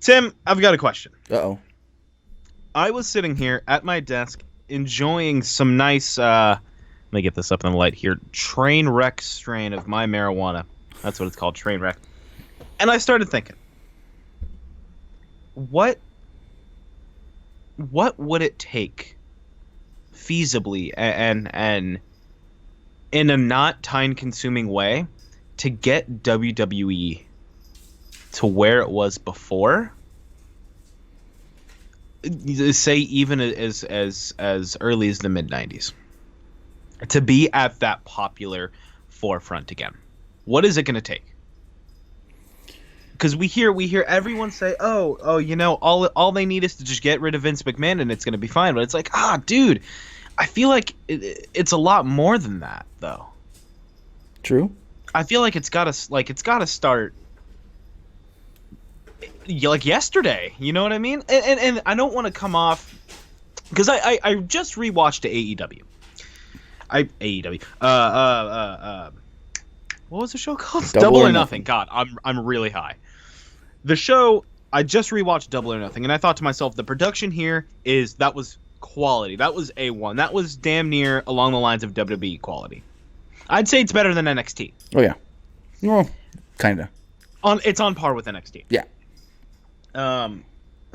Tim, I've got a question. Uh-oh. I was sitting here at my desk enjoying some nice, let me get this up in the light here, train wreck strain of my marijuana. That's what it's called, train wreck. And I started thinking, what would it take feasibly and in a not time-consuming way to get WWE to where it was before? Say even as early as the mid-90s, to be at that popular forefront again. What is it going to take? Because we hear everyone say, oh, you know, all they need is to just get rid of Vince McMahon and it's going to be fine. But it's like, dude, I feel like it's a lot more than that, though. True. I feel like it's got to start like yesterday. You know what I mean? And I don't want to come off, because I just rewatched AEW. What was the show called? Double or Nothing. God, I'm really high. The show, I just rewatched Double or Nothing, and I thought to myself, the production here that was quality. That was A1. That was damn near along the lines of WWE quality. I'd say it's better than NXT. Oh yeah. Well, kind of. It's on par with NXT. Yeah.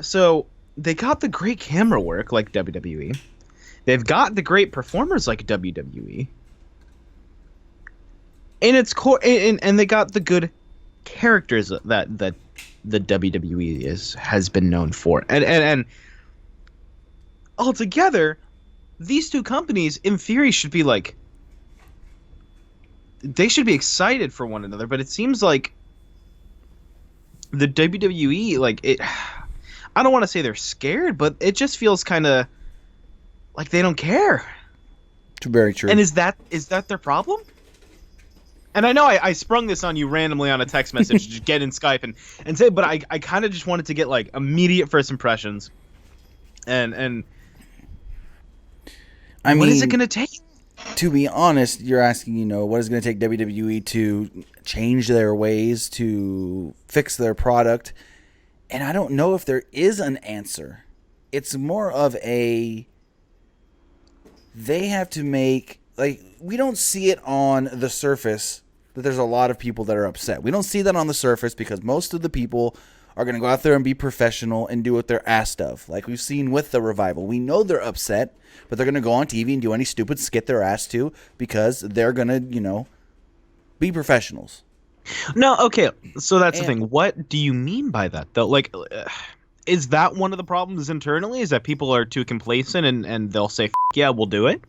So they got the great camera work like WWE. They've got the great performers like WWE. And it's and they got the good characters that the WWE has been known for. And altogether, these two companies in theory should be like, they should be excited for one another, but it seems like the WWE, like, I don't want to say they're scared, but it just feels kind of like they don't care. Very true. And is that their problem? And I know I sprung this on you randomly on a text message, just get in Skype and say, but I kind of just wanted to get like immediate first impressions. And I mean, what is it going to take? To be honest, you're asking, what is it going to take WWE to change their ways, to fix their product? And I don't know if there is an answer. It's more of they have to make, like, we don't see it on the surface that there's a lot of people that are upset. We don't see that on the surface because most of the people are going to go out there and be professional and do what they're asked of. Like we've seen with the Revival. We know they're upset, but they're going to go on TV and do any stupid skit they're asked to because they're going to, be professionals. No, okay. So that's the thing. What do you mean by that, though? Like, is that one of the problems internally? Is that people are too complacent and they'll say, yeah, we'll do it?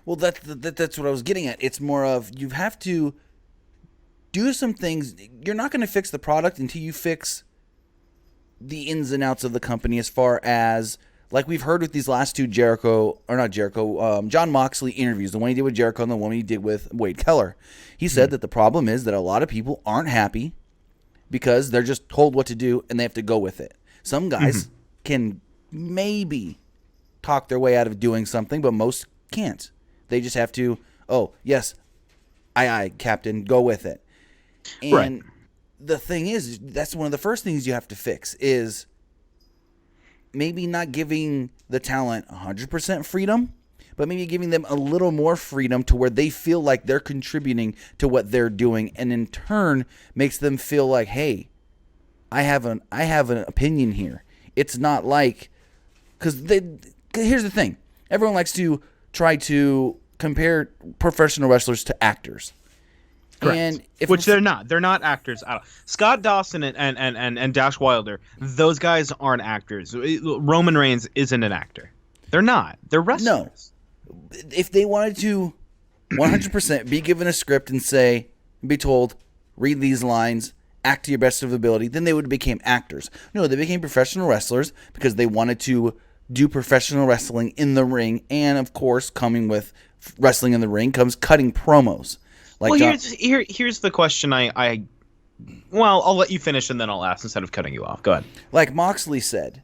Well, that's what I was getting at. It's more of you have to do some things. You're not going to fix the product until you fix the ins and outs of the company, as far as, like we've heard with these last two John Moxley interviews, the one he did with Jericho and the one he did with Wade Keller. He said that the problem is that a lot of people aren't happy because they're just told what to do and they have to go with it. Some guys can maybe talk their way out of doing something, but most can't. They just have to, oh, yes, aye, Captain, go with it. And right. The thing is, that's one of the first things you have to fix is maybe not giving the talent 100% freedom, but maybe giving them a little more freedom to where they feel like they're contributing to what they're doing, and in turn makes them feel like, hey, I have an opinion here. It's not like, because here's the thing. Everyone likes to try to compare professional wrestlers to actors. Correct. And which they're not. They're not actors at all. Scott Dawson and Dash Wilder, those guys aren't actors. Roman Reigns isn't an actor. They're not. They're wrestlers. No. If they wanted to 100% be given a script and be told, read these lines, act to your best of ability, then they would have became actors. No, they became professional wrestlers because they wanted to do professional wrestling in the ring, and of course, coming with wrestling in the ring comes cutting promos. Like here's the question I'll let you finish and then I'll ask instead of cutting you off. Go ahead. Like Moxley said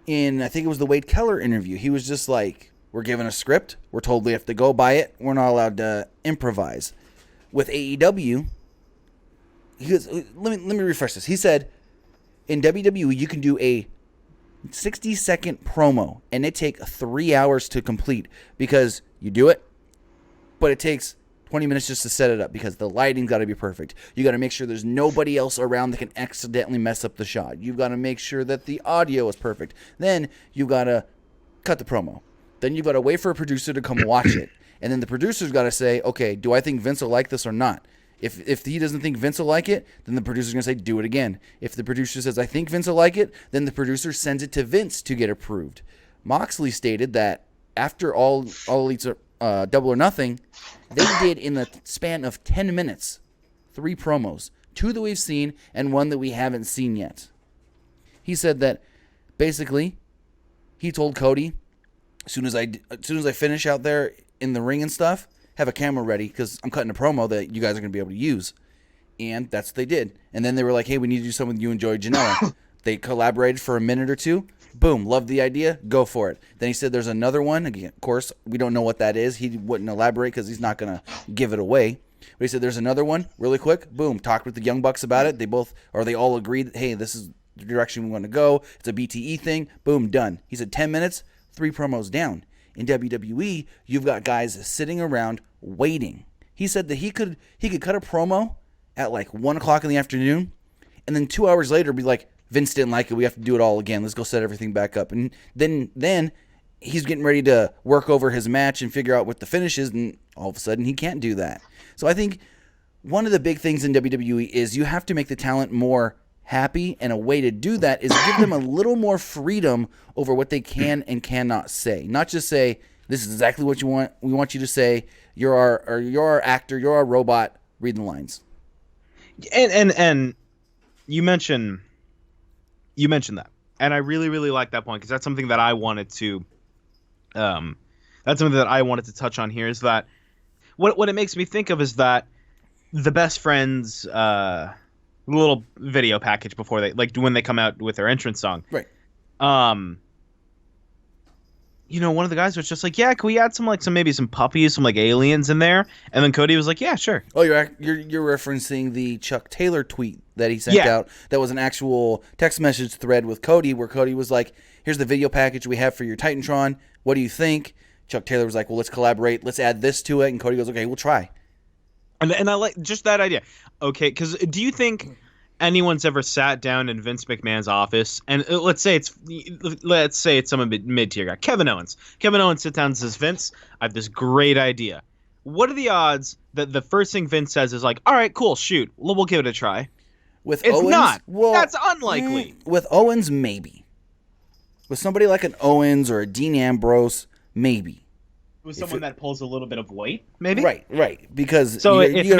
in, I think it was the Wade Keller interview, he was just like, we're given a script, we're told we have to go by it, we're not allowed to improvise. With AEW, let me refresh this. He said, in WWE, you can do a 60-second promo, and it take 3 hours to complete because you do it, but it takes 20 minutes just to set it up because the lighting's got to be perfect. You got to make sure there's nobody else around that can accidentally mess up the shot. You've got to make sure that the audio is perfect. Then you've got to cut the promo. Then you've got to wait for a producer to come watch it. And then the producer's got to say, okay, do I think Vince will like this or not? If he doesn't think Vince will like it, then the producer's going to say, do it again. If the producer says, I think Vince will like it, then the producer sends it to Vince to get approved. Moxley stated that after All Elite's Double or Nothing, they did in the span of 10 minutes 3 promos, 2 that we've seen and 1 that we haven't seen yet. He said that basically he told Cody, as soon as I finish out there in the ring and stuff, have a camera ready because I'm cutting a promo that you guys are going to be able to use. And that's what they did. And then they were like, hey, we need to do something with you and Joey Janela. They collaborated for a minute or 2. Boom, loved the idea, go for it. Then he said there's another one. Again, of course, we don't know what that is. He wouldn't elaborate because he's not going to give it away. But he said there's another one, really quick. Boom, talked with the Young Bucks about it. They all agreed, hey, this is the direction we want to go. It's a BTE thing. Boom, done. He said 10 minutes, 3 promos down. In WWE, you've got guys sitting around waiting. He said that he could cut a promo at like 1 o'clock in the afternoon, and then 2 hours later be like, Vince didn't like it. We have to do it all again. Let's go set everything back up. And then he's getting ready to work over his match and figure out what the finish is, and all of a sudden he can't do that. So I think one of the big things in WWE is you have to make the talent more happy, and a way to do that is give them a little more freedom over what they can and cannot say. Not just say, this is exactly what you want. We want you to say, you're our actor, you're our robot, read the lines. And you mentioned that. And I really, really like that point because that's something that I wanted to touch on here is that what it makes me think of is that the Best Friends little video package before they, like, when they come out with their entrance song. Right. One of the guys was just like, yeah, can we add some maybe some puppies, some like aliens in there? And then Cody was like, yeah, sure. Oh, you're referencing the Chuck Taylor tweet that he sent out. That was an actual text message thread with Cody where Cody was like, here's the video package we have for your Titantron. What do you think? Chuck Taylor was like, well, let's collaborate. Let's add this to it. And Cody goes, okay, we'll try. And I like just that idea. Okay, because do you think anyone's ever sat down in Vince McMahon's office and let's say it's someone mid-tier guy, Kevin Owens. Kevin Owens sits down and says, Vince, I have this great idea. What are the odds that the first thing Vince says is like, all right, cool, shoot, we'll give it a try? With it's Owens, not. well, that's unlikely. With Owens, maybe. With somebody like an Owens or a Dean Ambrose, maybe. With someone that pulls a little bit of weight, maybe. Right. Because so you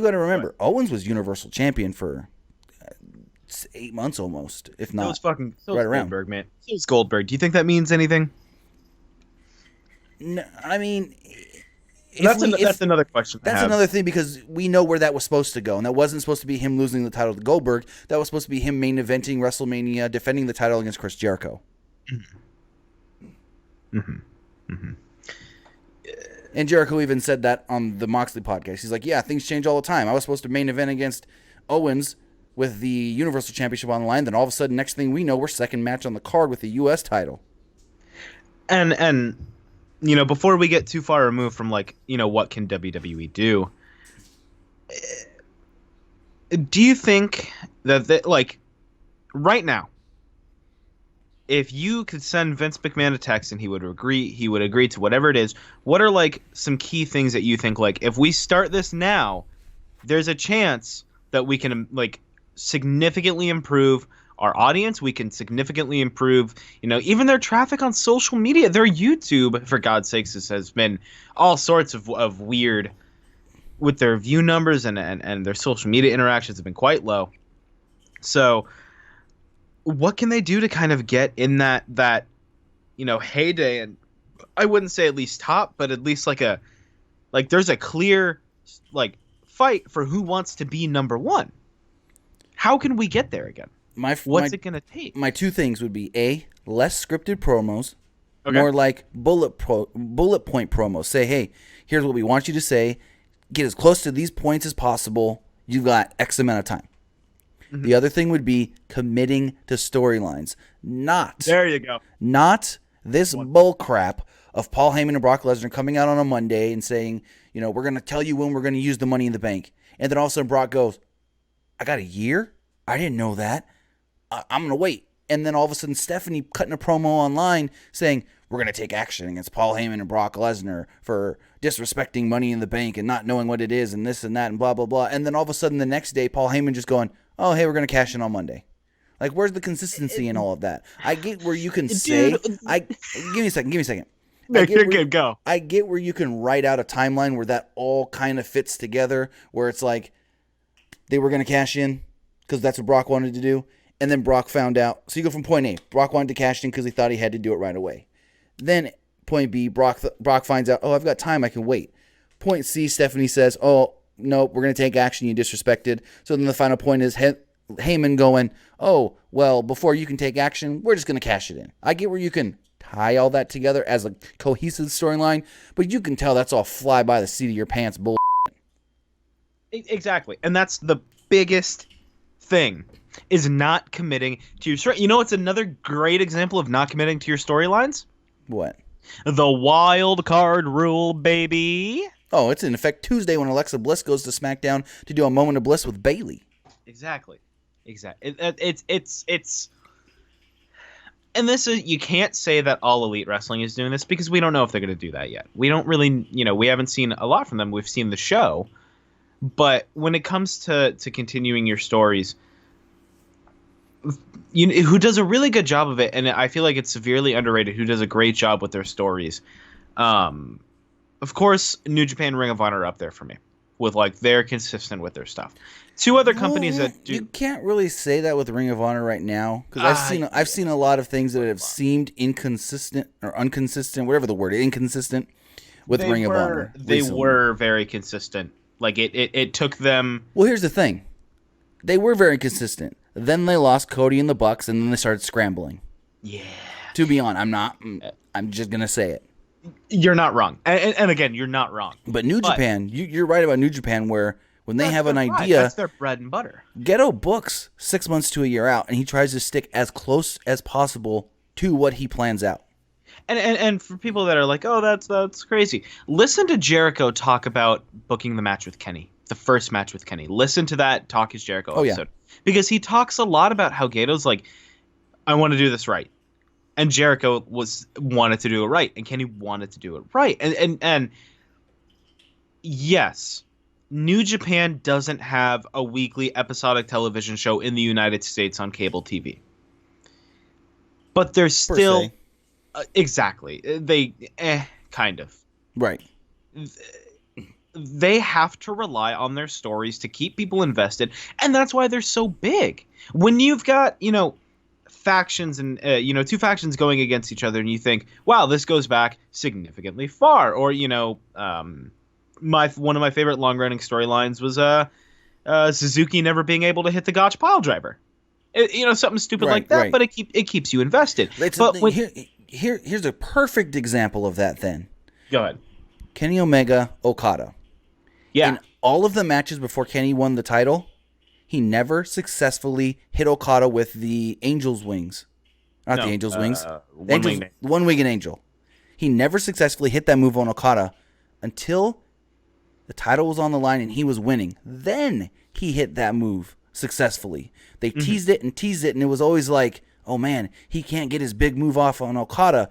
got to remember, what? Owens was Universal Champion for 8 months almost, if not. So right around. around. Goldberg, man. So is Goldberg. Do you think that means anything? No, I mean, that's another question. That's another thing because we know where that was supposed to go, and that wasn't supposed to be him losing the title to Goldberg. That was supposed to be him main eventing WrestleMania, defending the title against Chris Jericho. And Jericho even said that on the Moxley podcast. He's like, yeah, things change all the time. I was supposed to main event against Owens with the Universal Championship on the line. Then all of a sudden, next thing we know, we're second match on the card with the U.S. title. And before we get too far removed from, like, what can WWE do, do you think that, like, right now, if you could send Vince McMahon a text and he would agree to whatever it is, what are, like, some key things that you think, like, if we start this now, there's a chance that we can, like, significantly improve our audience, we can significantly improve, even their traffic on social media, their YouTube, for God's sakes, has been all sorts of weird with their view numbers and their social media interactions have been quite low. So what can they do to kind of get in that heyday? And I wouldn't say at least top, but at least there's a clear fight for who wants to be number one. How can we get there again? What's it going to take? My 2 things would be A, less scripted promos, okay, more like bullet point promos. Say, hey, here's what we want you to say. Get as close to these points as possible. You've got X amount of time. The other thing would be committing to storylines. There you go. Not this bull crap of Paul Heyman and Brock Lesnar coming out on a Monday and saying, we're going to tell you when we're going to use the Money in the Bank. And then all of a sudden Brock goes, I got a year? I didn't know that. I'm going to wait. And then all of a sudden Stephanie cutting a promo online saying, we're going to take action against Paul Heyman and Brock Lesnar for disrespecting Money in the Bank and not knowing what it is and this and that and blah, blah, blah. And then all of a sudden the next day, Paul Heyman just going, oh, hey, we're going to cash in on Monday. Like, where's the consistency in all of that? I get where you can say, give me a second. You're good, go. I get where you can write out a timeline where that all kind of fits together, where it's like they were going to cash in because that's what Brock wanted to do. And then Brock found out. So you go from point A. Brock wanted to cash in because he thought he had to do it right away. Then point B, Brock finds out, oh, I've got time. I can wait. Point C, Stephanie says, oh, no, we're going to take action. You disrespected. So then the final point is Heyman going, oh, well, before you can take action, we're just going to cash it in. I get where you can tie all that together as a cohesive storyline, but you can tell that's all fly by the seat of your pants bull. Exactly. And that's the biggest thing, is not committing to your story. You know what's another great example of not committing to your storylines? What? The wild card rule, baby. Oh, it's in effect Tuesday when Alexa Bliss goes to SmackDown to do a Moment of Bliss with Bayley. Exactly. It's and this is, you can't say that All Elite Wrestling is doing this because we don't know if they're going to do that yet. We don't really, we haven't seen a lot from them. We've seen the show, but when it comes to continuing your stories, who does a really good job of it, and I feel like it's severely underrated, who does a great job with their stories. Of course, New Japan, Ring of Honor are up there for me, with like they're consistent with their stuff. Two other companies that do. You can't really say that with Ring of Honor right now, because I've seen a lot of things that have seemed inconsistent or inconsistent, whatever the word, inconsistent with Ring of Honor. They were very consistent. Like it took them. Well, here's the thing, they were very consistent. Then they lost Cody and the Bucks, and then they started scrambling. Yeah. To be honest, I'm just gonna say it. You're not wrong, and again, you're not wrong. But New Japan, you're right about New Japan, where when they have an idea, that's their bread and butter. Geto books 6 months to a year out, and he tries to stick as close as possible to what he plans out. And for people that are like, oh, that's crazy, listen to Jericho talk about booking the match with Kenny, the first match with Kenny. Listen to that Talk is Jericho episode. Yeah. Because he talks a lot about how Gato's like, I want to do this right. And Jericho wanted to do it right, and Kenny wanted to do it right. And yes, New Japan doesn't have a weekly episodic television show in the United States on cable TV. But there's still exactly. They kind of. Right. They have to rely on their stories to keep people invested, and that's why they're so big. When you've got, factions and two factions going against each other, and you think, wow, this goes back significantly far, or one of my favorite long running storylines was Suzuki never being able to hit the Gotch pile driver, something stupid like that, but it keeps you invested. Here's a perfect example of that. Then go ahead. Kenny Omega, Okada. Yeah. In all of the matches before Kenny won the title, he never successfully hit Okada with the Angel's Wings. Not the Angel's Wings. One-winged Angel. He never successfully hit that move on Okada until the title was on the line and he was winning. Then he hit that move successfully. They teased it, and it was always like, oh man, he can't get his big move off on Okada.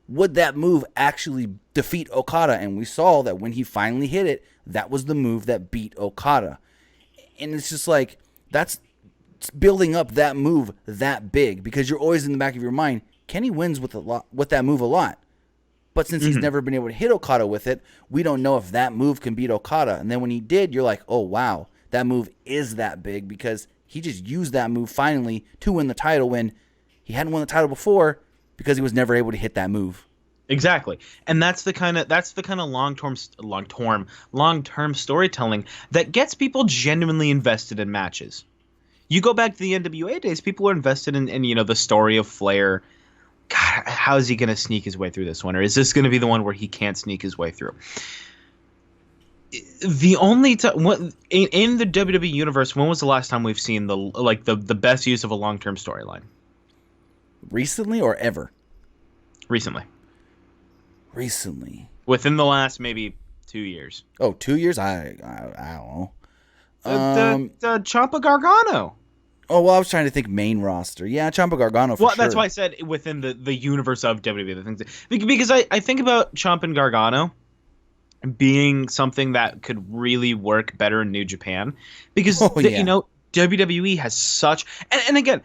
Would that move actually defeat Okada? And we saw that when he finally hit it, that was the move that beat Okada. And it's just like, that's building up that move that big, because you're always in the back of your mind, Kenny wins with that move a lot. But since he's never been able to hit Okada with it, we don't know if that move can beat Okada. And then when he did, you're like, oh wow, that move is that big, because he just used that move finally to win the title when he hadn't won the title before because he was never able to hit that move. Exactly. And that's the kind of long-term storytelling that gets people genuinely invested in matches. You go back to the NWA days, people were invested in the story of Flair. God, how is he going to sneak his way through this one? Or is this going to be the one where he can't sneak his way through? The only time in the WWE universe, when was the last time we've seen the best use of a long-term storyline? Recently or ever? Recently. Recently. Within the last maybe 2 years. Oh, 2 years? I don't know. The Ciampa Gargano. Oh, well, I was trying to think main roster. Yeah, Ciampa Gargano for sure. That's why I said within the universe of WWE. The things because I think about Ciampa and Gargano being something that could really work better in New Japan, because WWE has such and again,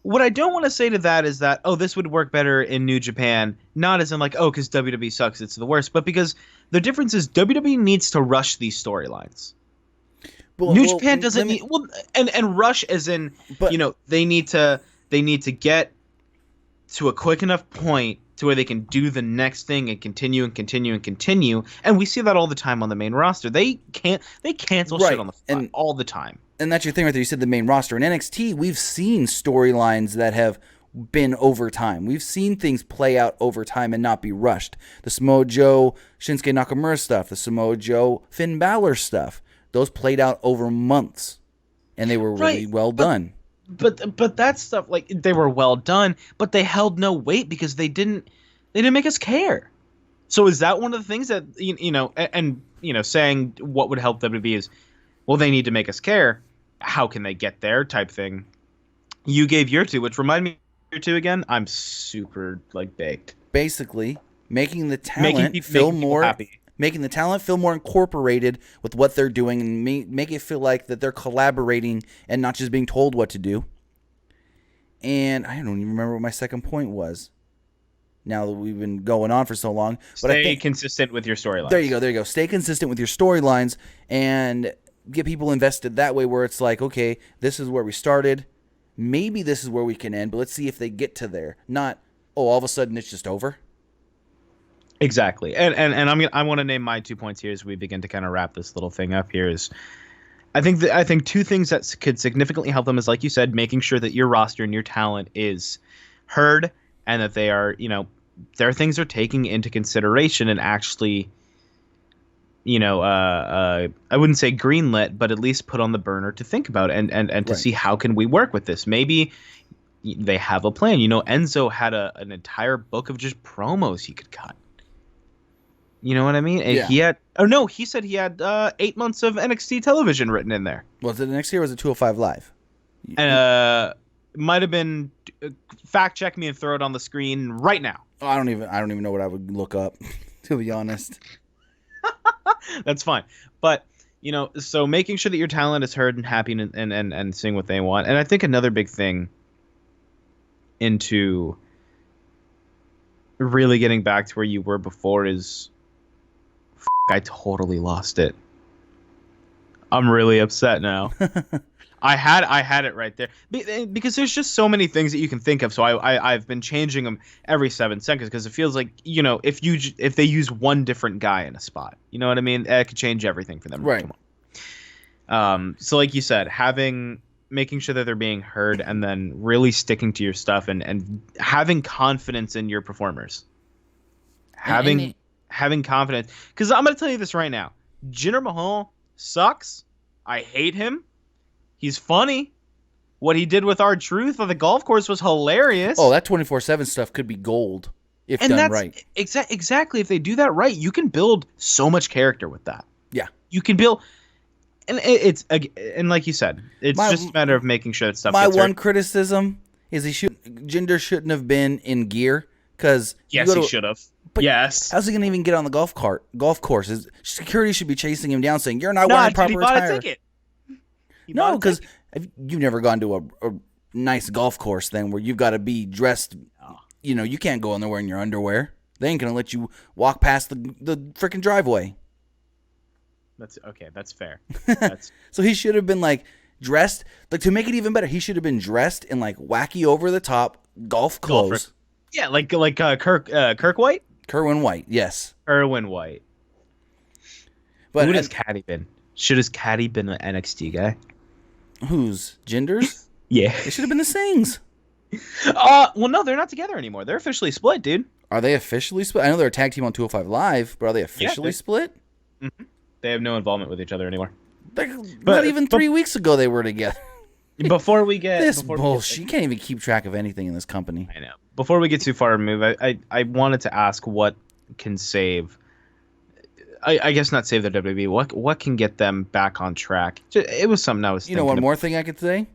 what I don't want to say to that is that this would work better in New Japan, not as in like because WWE sucks, it's the worst, but because the difference is WWE needs to rush these storylines. New Japan doesn't need and rush as in they need to get to a quick enough point to where they can do the next thing and continue and continue and continue. And we see that all the time on the main roster. They cancel shit on the fly all the time. And that's your thing right there. You said the main roster. In NXT, we've seen storylines that have been over time. We've seen things play out over time and not be rushed. The Samoa Joe, Shinsuke Nakamura stuff, the Samoa Joe, Finn Balor stuff. Those played out over months. And they were really well done. But that stuff, like, they were well done, but they held no weight because they didn't make us care. So is that one of the things that saying what would help WWE is, well, they need to make us care. How can they get there? Type thing. You gave your two, which remind me of your two again. I'm super baked. Basically, making the talent feel more happy. Making the talent feel more incorporated with what they're doing and make it feel like that they're collaborating and not just being told what to do. And I don't even remember what my second point was. Now that we've been going on for so long. But Stay consistent with your storylines. There you go. Stay consistent with your storylines and get people invested that way where it's like, okay, this is where we started. Maybe this is where we can end, but let's see if they get to there. Not, all of a sudden it's just over. Exactly, and I want to name my 2 points here as we begin to kind of wrap this little thing up here. Is I think two things that could significantly help them is, like you said, making sure that your roster and your talent is heard and that they are their things are taking into consideration and actually I wouldn't say greenlit, but at least put on the burner to think about and to see how can we work with this. Maybe they have a plan. Enzo had an entire book of just promos he could cut. You know what I mean? Yeah. He said he had 8 months of NXT television written in there. Was it NXT or was it 205 Live? Might have been. Fact check me and throw it on the screen right now. Oh, I don't even know what I would look up, to be honest. That's fine. But, so making sure that your talent is heard and happy and seeing what they want. And I think another big thing into really getting back to where you were before is I totally lost it. I'm really upset now. I had it right there because there's just so many things that you can think of. So I've been changing them every 7 seconds because it feels like if they use one different guy in a spot, you know what I mean? It could change everything for them. Right. So like you said, making sure that they're being heard and then really sticking to your stuff and having confidence in your performers. Having confidence, because I'm going to tell you this right now. Jinder Mahal sucks. I hate him. He's funny. What he did with R-Truth on the golf course was hilarious. Oh, that 24/7 stuff could be gold if done right. Exactly. If they do that right, you can build so much character with that. Yeah. You can build, and like you said, it's just a matter of making sure that stuff. My one criticism is Jinder shouldn't have been in gear because he should have. But yes. How's he going to even get on the golf course? Security should be chasing him down, saying, "You're not wearing proper attire." A ticket. No, because you've never gone to a nice golf course then where you've got to be dressed. You can't go in there wearing your underwear. They ain't going to let you walk past the freaking driveway. That's okay. That's fair. So he should have been dressed to make it even better. He should have been dressed in wacky over the top golf clothes. Yeah, like Kirk White. Kerwin White, yes. Kerwin White. But who has Caddy been? Should his Caddy been an NXT guy? Who's Jinder's? Yeah, they should have been the Sings. Well, no, they're not together anymore. They're officially split, dude. Are they officially split? I know they're a tag team on 205 Live, but are they officially split? Mm-hmm. They have no involvement with each other anymore. Not even 3 weeks ago they were together. Before we get this bullshit, you can't even keep track of anything in this company. I know. Before we get too far removed, I wanted to ask what can save. I guess not save the WWE. What can get them back on track? It was something I was. You know, one more thing I could say.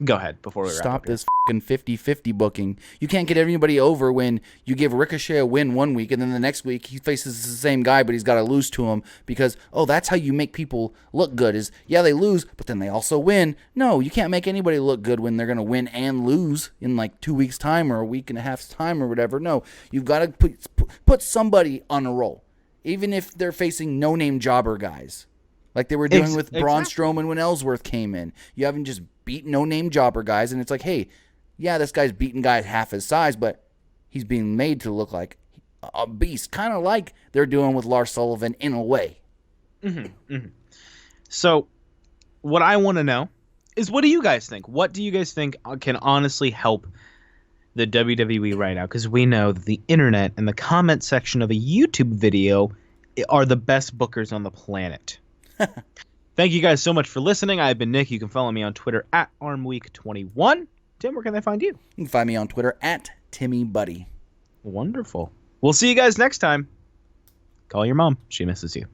Go ahead before we wrap Stop up this fucking 50-50 booking. You can't get everybody over when you give Ricochet a win one week and then the next week he faces the same guy, but he's got to lose to him because, that's how you make people look good is, they lose, but then they also win. No, you can't make anybody look good when they're going to win and lose in like 2 weeks' time or a week and a half's time or whatever. No, you've got to put somebody on a roll, even if they're facing no-name jobber guys. Like they were doing with Braun Strowman when Ellsworth came in. You haven't just beat no-name jobber guys, and it's like, hey, this guy's beating guys half his size, but he's being made to look like a beast, kind of like they're doing with Lars Sullivan in a way. Mm-hmm, mm-hmm. So what I want to know is, what do you guys think? What do you guys think can honestly help the WWE right now? Because we know that the internet and the comment section of a YouTube video are the best bookers on the planet. Thank you guys so much for listening. I've been Nick. You can follow me on Twitter at ArmWeek21. Tim, where can they find you? You can find me on Twitter at TimmyBuddy. Wonderful. We'll see you guys next time. Call your mom. She misses you.